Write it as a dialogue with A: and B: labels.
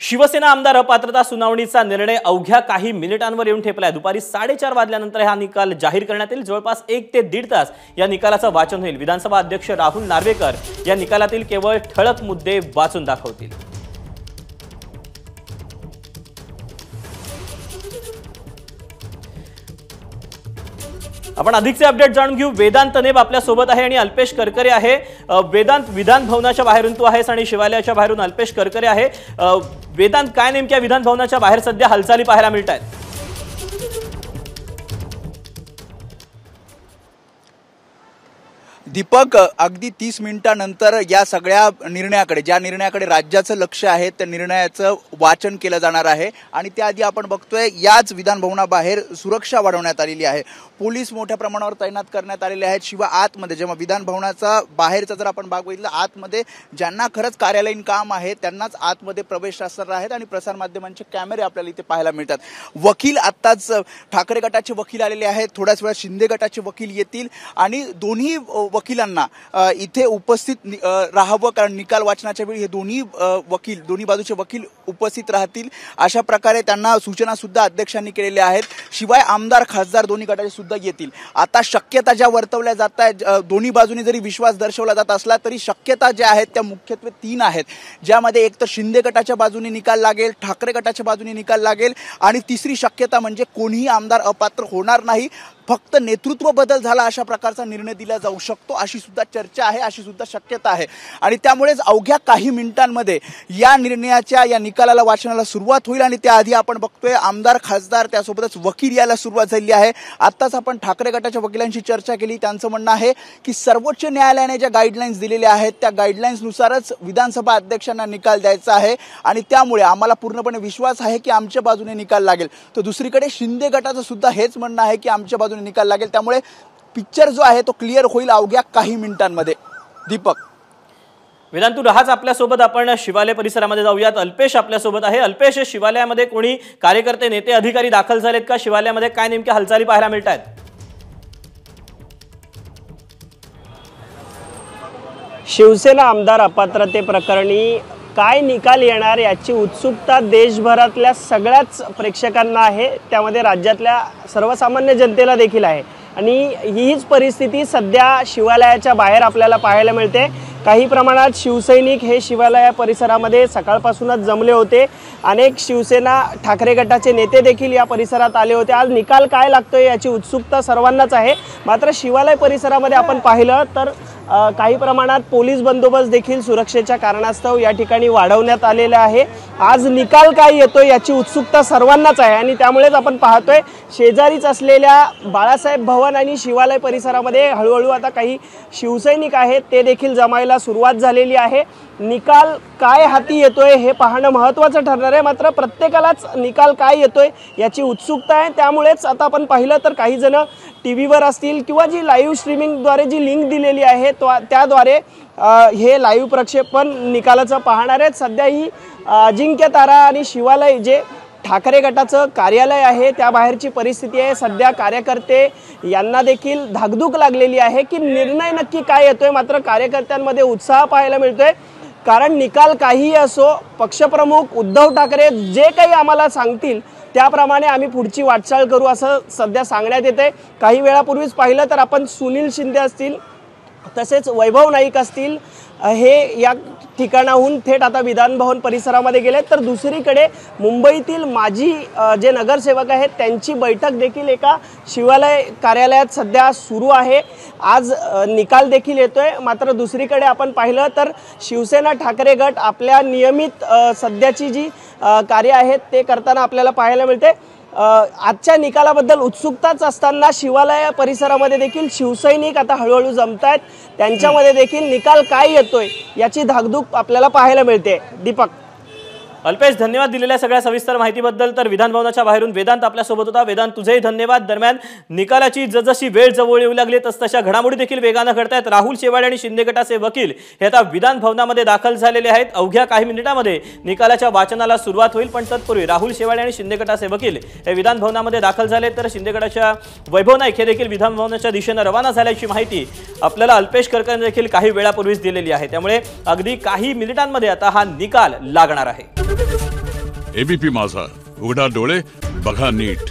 A: शिवसेना आमदार अपात्रता सुनावणीचा निर्णय अवघ्या काही मिनिटांवर येऊन ठेपलाय। दुपारी 4:30 वाजल्यानंतर हा निकाल जाहीर करण्यात येईल। जवळपास 1 ते 1.5 तास या निकालाचं वाचन होईल। विधानसभा अध्यक्ष राहुल नार्वेकर या निकालातील केवळ ठळक मुद्दे वाचून दाखवतील। आपण अधिकचे अपडेट जाणून घेऊ। वेदांत नेब आपल्या सोबत आहे आणि अल्पेश करकरे आहे। वेदांत, विधान भवनाच्या बाहेरून तू आहेस आणि शिवालयाच्या बाहेरून अल्पेश करकरे आहे। वेदांत, काय नेमक्या विधान भवनाच्या बाहेर सध्या हालचाली पाहायला मिळतात?
B: दीपक, अगदी 30 मिनिटांनंतर या सगळ्या निर्णयाकडे, ज्या निर्णयाकडे राज्याचं लक्ष आहे त्या निर्णयाचं वाचन केलं जाणार आहे। आणि त्याआधी आपण बघतोय याच विधान भवनाबाहेर सुरक्षा वाढवण्यात आलेली आहे। पोलीस मोठ्या प्रमाणावर तैनात करण्यात आलेले आहेत। शिवाय आतमध्ये, जेव्हा विधान भवनाचा बाहेरचा जर आपण भाग बघितला, आतमध्ये ज्यांना खरंच कार्यालयीन काम आहे त्यांनाच आतमध्ये प्रवेश असणार आहेत आणि प्रसार माध्यमांचे कॅमेरे आपल्याला इथे पाहायला मिळतात। वकील आत्ताच ठाकरे गटाचे वकील आलेले आहेत, थोड्याच वेळात शिंदे गटाचे वकील येतील आणि दोन्ही वकिलांना इथे उपस्थित राहावं, कारण निकाल वाचनाच्या वेळी हे दोन्ही बाजूचे वकील उपस्थित राहतील अशा प्रकारे त्यांना सूचना सुद्धा अध्यक्षांनी केलेल्या आहेत। शिवाय आमदार खासदार दोन्ही गटाचे सुद्धा येतील। आता शक्यता ज्या वर्तवल्या जात आहेत, दोन्ही बाजूनी जरी विश्वास दर्शवला जात असला तरी शक्यता ज्या आहेत त्या मुख्यत्वे 3 आहेत, ज्यामध्ये एक तर शिंदे गटाच्या बाजूने निकाल लागेल, ठाकरे गटाच्या बाजूने निकाल लागेल आणि तिसरी शक्यता म्हणजे कोणीही आमदार अपात्र होणार नाही, फक्त नेतृत्व बदल झाला अशा प्रकारचा निर्णय दिला जाऊ शकतो अशी सुद्धा चर्चा आहे, अशी सुद्धा शक्यता आहे। आणि त्यामुळेच अवघ्या काही मिनिटांमध्ये या निकालाला वाचनाला सुरुवात होईल। आणि त्याआधी आपण बघतोय आमदार खासदार त्यासोबतच वकील यायला सुरुवात झाली आहे। आत्ताच आपण ठाकरे गटाच्या वकिलांशी चर्चा केली, त्यांचं म्हणणं आहे की सर्वोच्च न्यायालयाने ज्या गाईडलाईन्स दिलेल्या आहेत त्या गाईडलाईन्सनुसारच विधानसभा अध्यक्षांना निकाल द्यायचा आहे आणि त्यामुळे आम्हाला पूर्णपणे विश्वास आहे की आमच्या बाजूने निकाल लागेल। तर दुसरीकडे शिंदे गटाचं सुद्धा हेच म्हणणं आहे की आमच्या बाजूने निकाल लागेल। त्यामुळे पिक्चर जो आहे तो क्लिअर होईल अवघ्या काही मिनिटांमध्ये। दीपक,
A: वेदांत, तू राहाच आपल्यासोबत, आपण शिवालय परिसरामध्ये जाऊयात। अल्पेश आपल्यासोबत आहे। अल्पेश, शिवालयामध्ये कोणी कार्यकर्ते, नेते, अधिकारी दाखल झालेत का? शिवालयामध्ये काय नेमक्या हालचाली पाहायला मिळतात?
C: शिवसेना आमदार अपात्रते प्रकरणी काय निकाल येणार याची उत्सुकता देशभरातल्या सगळ्याच प्रेक्षकांना आहे, त्यामध्ये राज्यातल्या सर्वसामान्य जनतेला देखील आहे। आणि हीच परिस्थिती सध्या शिवालयाच्या बाहेर आपल्याला पाहायला मिळते। काही प्रमाणात शिवसैनिक हे शिवालया परिसरामध्ये सकाळपासूनच जमले होते। अनेक शिवसेना ठाकरे गटाचे नेते देखील या परिसरात आले होते। आज निकाल काय लागतोय याची उत्सुकता सर्वांनाच आहे। मात्र शिवालय परिसरामध्ये आपण पाहिलं तर काही प्रमाणात पोलीस बंदोबस्त देखील सुरक्षेच्या कारणास्तव या ठिकाणी वाढवण्यात आलेला आहे। आज निकाल काय येतोय याची उत्सुकता सर्वांनाच आहे आणि त्यामुळेच आपण पाहतोय शेजारीच असलेल्या बाळासाहेब भवन आणि शिवालय परिसरामध्ये हळूहळू आता काही शिवसैनिक आहेत ते देखील जमायला सुरुवात झालेली आहे। निकाल काय हाती येतोय हे पाहणं महत्त्वाचं ठरणार आहे। मात्र प्रत्येकालाच निकाल काय येतोय याची उत्सुकता आहे। त्यामुळेच आता आपण पाहिलं तर काही जण टीव्हीवर असतील किंवा जी लाईव्ह स्ट्रीमिंगद्वारे जी लिंक दिलेली आहे त्याद्वारे हे लाईव्ह प्रक्षेपण निकालाचं पाहणार आहेत। सध्या ही अजिंक्य तारा आणि शिवालय जे ठाकरे गटाचं कार्यालय आहे त्या बाहेरची परिस्थिती आहे। सध्या कार्यकर्ते यांना देखील धाकधूक लागलेली आहे की निर्णय नक्की काय येतोय। मात्र कार्यकर्त्यांमध्ये उत्साह पाहायला मिळतोय, कारण निकाल काहीही असो, पक्षप्रमुख उद्धव ठाकरे जे काही आम्हाला सांगतील त्याप्रमाणे आम्ही पुढची वाटचाल करू असं सध्या सांगण्यात येते। काही वेळापूर्वीच पाहिलं तर आपण सुनील शिंदे असतील, तसेच वैभव नाईक असतील, हे या ठिकाणाहून थेट आता विधान भवन परिसरामध्ये गेले। तर दुसरीकडे मुंबईतील माजी जे नगरसेवक आहेत त्यांची बैठक देखील एका शिवालय कार्यालयात सध्या सुरू आहे। आज निकाल देखील येतोय। मात्र दुसरीकडे आपण पाहिलं तर शिवसेना ठाकरे गट आपल्या नियमित सध्याची जी कार्य आहेत ते करताना आपल्याला पाहायला मिळते। आजच्या निकालाबद्दल उत्सुकताच असताना शिवालय परिसरामध्ये देखील शिवसैनिक आता हळूहळू जमतायत, त्यांच्यामध्ये देखील निकाल काय येतोय याची धाकधूक आपल्याला पाहायला मिळते। दीपक,
A: अल्पेश, धन्यवाद दिलेल्या सगळ्या सविस्तर माहितीबद्दल। तर विधान भवनाच्या बाहेरून वेदांत आपल्यासोबत होता। वेदांत, तुझेही धन्यवाद। दरम्यान निकालाची जसजशी वेळ जवळ येऊ लागली तसतशा घडामोडी देखील वेगाने घडतायत। राहुल शेवाळे आणि शिंदे गटाचे वकील हे आता विधान भवनामध्ये दाखल झालेले आहेत। अवघ्या काही मिनिटांमध्ये निकालाच्या वाचनाला सुरुवात होईल, पण तत्पूर्वी राहुल शेवाळे आणि शिंदे गटाचे वकील हे विधान भवनामध्ये दाखल झाले। तर शिंदे गटाच्या वैभव नाईक हे देखील विधान भवनाच्या दिशेने रवाना झाल्याची माहिती आपल्याला अल्पेश करकरेंनी देखील काही वेळापूर्वीच दिलेली आहे। त्यामुळे अगदी काही मिनिटांमध्ये आता हा निकाल लागणार आहे।
D: एबीपी माझा, उघडा डोळे बघा नीट.